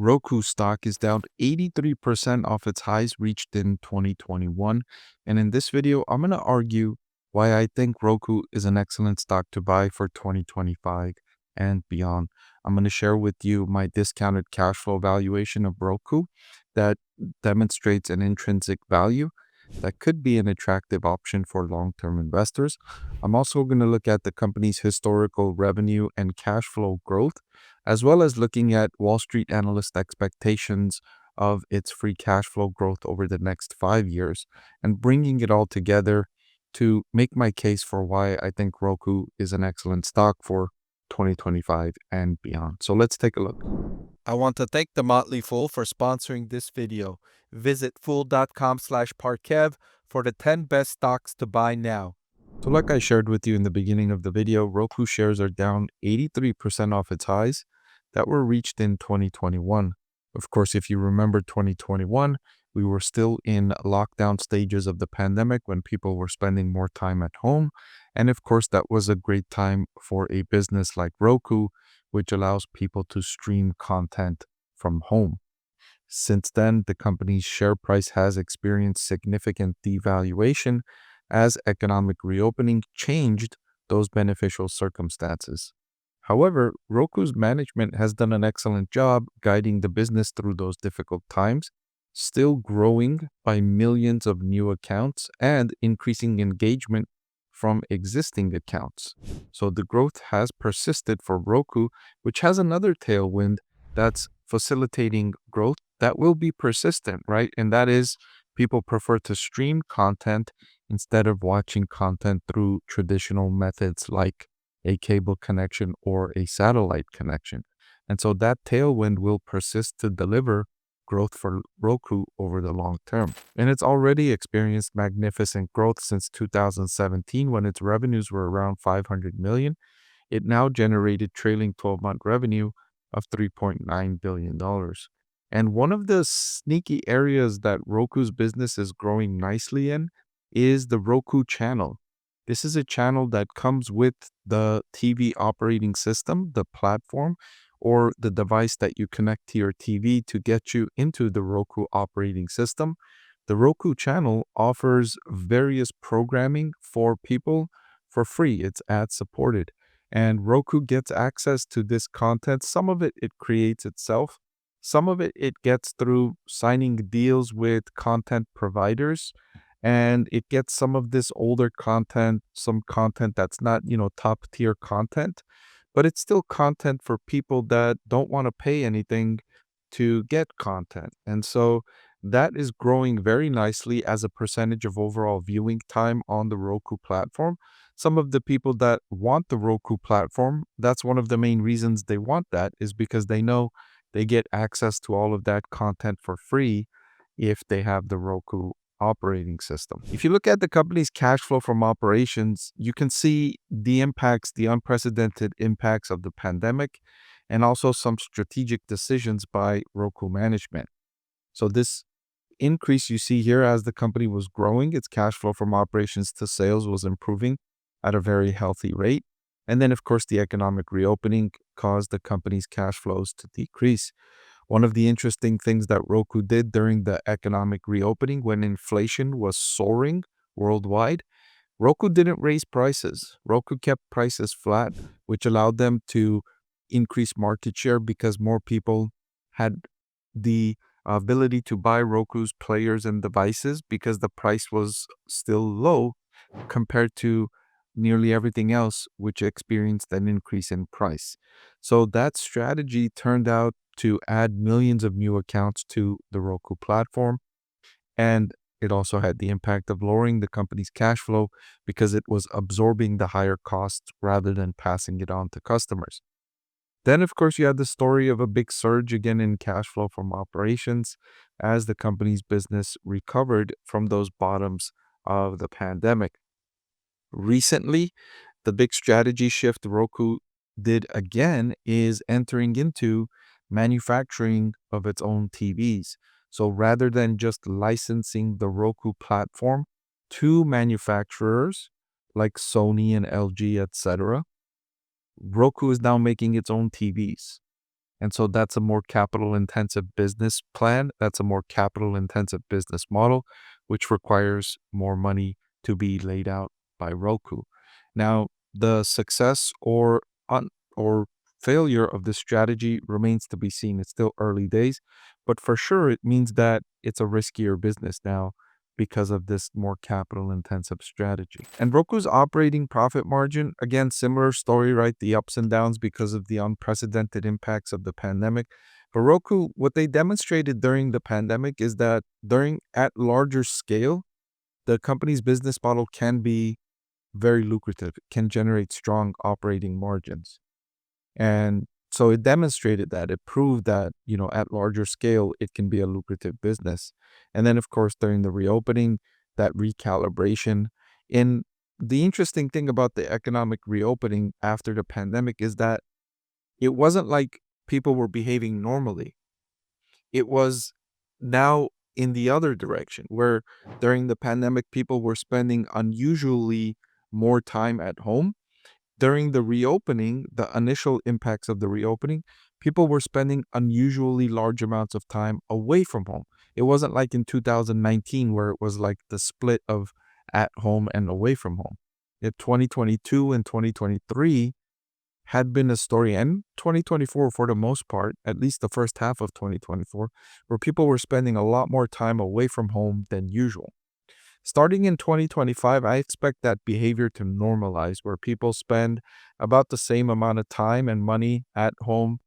Roku stock is down 83% off its highs reached in 2021. And in this video, I'm going to argue why I think Roku is an excellent stock to buy for 2025 and beyond. I'm going to share with you my discounted cash flow valuation of Roku that demonstrates an intrinsic value that could be an attractive option for long-term investors. I'm also going to look at the company's historical revenue and cash flow growth, as well as looking at Wall Street analyst expectations of its free cash flow growth over the next 5 years, and bringing it all together to make my case for why I think Roku is an excellent stock for 2025 and beyond. So let's take a look. I want to thank the Motley Fool for sponsoring this video. Visit fool.com/parkev for the 10 best stocks to buy now. So like I shared with you in the beginning of the video, Roku shares are down 83% off its highs that were reached in 2021. Of course, if you remember 2021, we were still in lockdown stages of the pandemic when people were spending more time at home. And of course, that was a great time for a business like Roku, which allows people to stream content from home. Since then, the company's share price has experienced significant devaluation as economic reopening changed those beneficial circumstances. However, Roku's management has done an excellent job guiding the business through those difficult times, still growing by millions of new accounts and increasing engagement from existing accounts. So the growth has persisted for Roku, which has another tailwind that's facilitating growth that will be persistent, right? And that is people prefer to stream content instead of watching content through traditional methods like a cable connection or a satellite connection. And so that tailwind will persist to deliver growth for Roku over the long term. And it's already experienced magnificent growth since 2017 when its revenues were around 500 million. It now generated trailing 12-month revenue of $3.9 billion. And one of the sneaky areas that Roku's business is growing nicely in is the Roku channel. This is a channel that comes with the TV operating system, the platform, or the device that you connect to your TV to get you into the Roku operating system. The Roku channel offers various programming for people for free. It's ad supported. And Roku gets access to this content. Some of it creates itself. Some of it gets through signing deals with content providers. And it gets some of this older content, some content that's not, top tier content, but it's still content for people that don't want to pay anything to get content. And so that is growing very nicely as a percentage of overall viewing time on the Roku platform. Some of the people that want the Roku platform, that's one of the main reasons they want that, is because they know they get access to all of that content for free if they have the Roku operating system. If you look at the company's cash flow from operations, you can see the unprecedented impacts of the pandemic, and also some strategic decisions by Roku management. So this increase you see here as the company was growing, its cash flow from operations to sales was improving at a very healthy rate. And then, of course, the economic reopening caused the company's cash flows to decrease. One of the interesting things that Roku did during the economic reopening when inflation was soaring worldwide, Roku didn't raise prices. Roku kept prices flat, which allowed them to increase market share because more people had the ability to buy Roku's players and devices because the price was still low compared to nearly everything else, which experienced an increase in price. So that strategy turned out to add millions of new accounts to the Roku platform. And it also had the impact of lowering the company's cash flow because it was absorbing the higher costs rather than passing it on to customers. Then, of course, you had the story of a big surge again in cash flow from operations as the company's business recovered from those bottoms of the pandemic. Recently, the big strategy shift Roku did again is entering into manufacturing of its own TVs. So rather than just licensing the Roku platform to manufacturers like Sony and LG, etc., Roku is now making its own TVs. And so that's a more capital intensive business plan. That's a more capital intensive business model, which requires more money to be laid out by Roku. Now, the success or failure of this strategy remains to be seen. It's still early days, but for sure it means that it's a riskier business now because of this more capital intensive strategy. And Roku's operating profit margin, again, similar story, right? The ups and downs because of the unprecedented impacts of the pandemic. For Roku, what they demonstrated during the pandemic is that at larger scale, the company's business model can be very lucrative, can generate strong operating margins. And so it demonstrated that. It proved that, at larger scale, it can be a lucrative business. And then, of course, during the reopening, that recalibration. And the interesting thing about the economic reopening after the pandemic is that it wasn't like people were behaving normally. It was now in the other direction, where during the pandemic, people were spending unusually more time at home. During the reopening, the initial impacts of the reopening, people were spending unusually large amounts of time away from home. It wasn't like in 2019 where it was like the split of at home and away from home. 2022 and 2023 had been a story, and 2024 for the most part, at least the first half of 2024, where people were spending a lot more time away from home than usual. Starting in 2025, I expect that behavior to normalize, where people spend about the same amount of time and money at home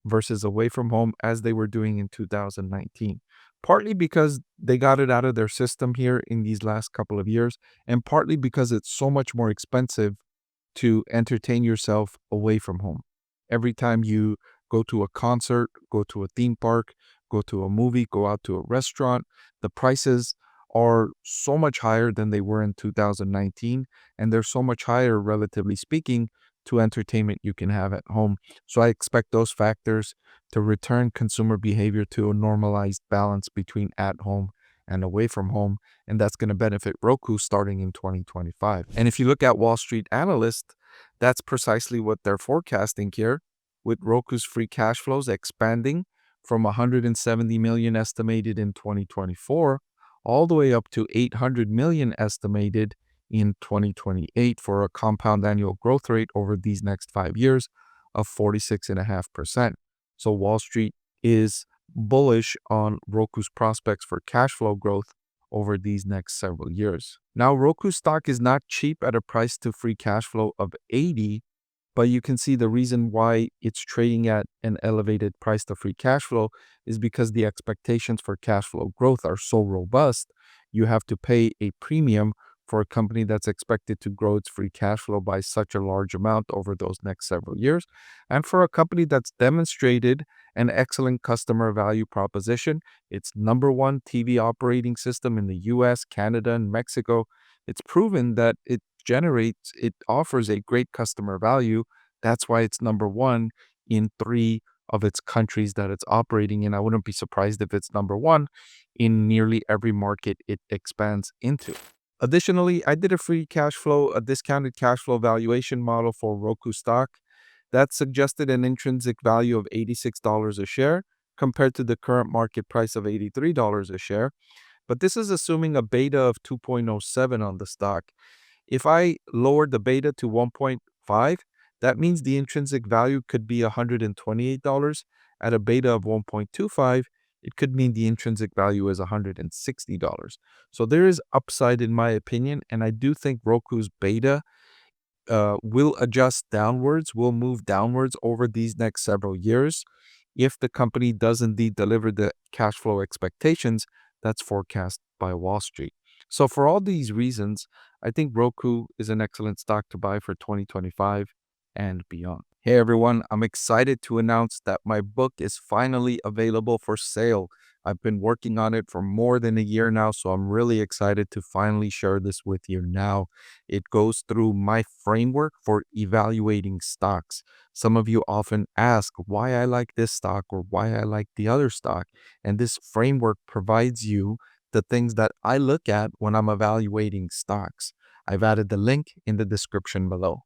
versus away from home as they were doing in 2019. Partly because they got it out of their system here in these last couple of years, and partly because it's so much more expensive to entertain yourself away from home. Every time you go to a concert, go to a theme park, go to a movie, go out to a restaurant, the prices are so much higher than they were in 2019, and they're so much higher, relatively speaking, to entertainment you can have at home. So I expect those factors to return consumer behavior to a normalized balance between at home and away from home, and that's going to benefit Roku starting in 2025. And if you look at Wall Street analysts, that's precisely what they're forecasting here, with Roku's free cash flows expanding from 170 million estimated in 2024 all the way up to 800 million estimated in 2028 for a compound annual growth rate over these next 5 years of 46.5%. So Wall Street is bullish on Roku's prospects for cash flow growth over these next several years. Now, Roku stock is not cheap at a price to free cash flow of 80, but you can see the reason why it's trading at an elevated price to free cash flow is because the expectations for cash flow growth are so robust. You have to pay a premium for a company that's expected to grow its free cash flow by such a large amount over those next several years. And for a company that's demonstrated an excellent customer value proposition, its number one TV operating system in the US, Canada, and Mexico, it's proven that it offers a great customer value. That's why it's number one in 3 of its countries that it's operating in. I wouldn't be surprised if it's number one in nearly every market it expands into. Additionally, I did a discounted cash flow valuation model for Roku stock that suggested an intrinsic value of $86 a share compared to the current market price of $83 a share. But this is assuming a beta of 2.07 on the stock. If I lowered the beta to 1.5, that means the intrinsic value could be $128. At a beta of 1.25, it could mean the intrinsic value is $160. So there is upside in my opinion, and I do think Roku's beta will adjust downwards, will move downwards over these next several years if the company does indeed deliver the cash flow expectations that's forecast by Wall Street. So for all these reasons, I think Roku is an excellent stock to buy for 2025 and beyond. Hey everyone, I'm excited to announce that my book is finally available for sale. I've been working on it for more than a year now, so I'm really excited to finally share this with you now. It goes through my framework for evaluating stocks. Some of you often ask why I like this stock or why I like the other stock, and this framework provides you the things that I look at when I'm evaluating stocks. I've added the link in the description below.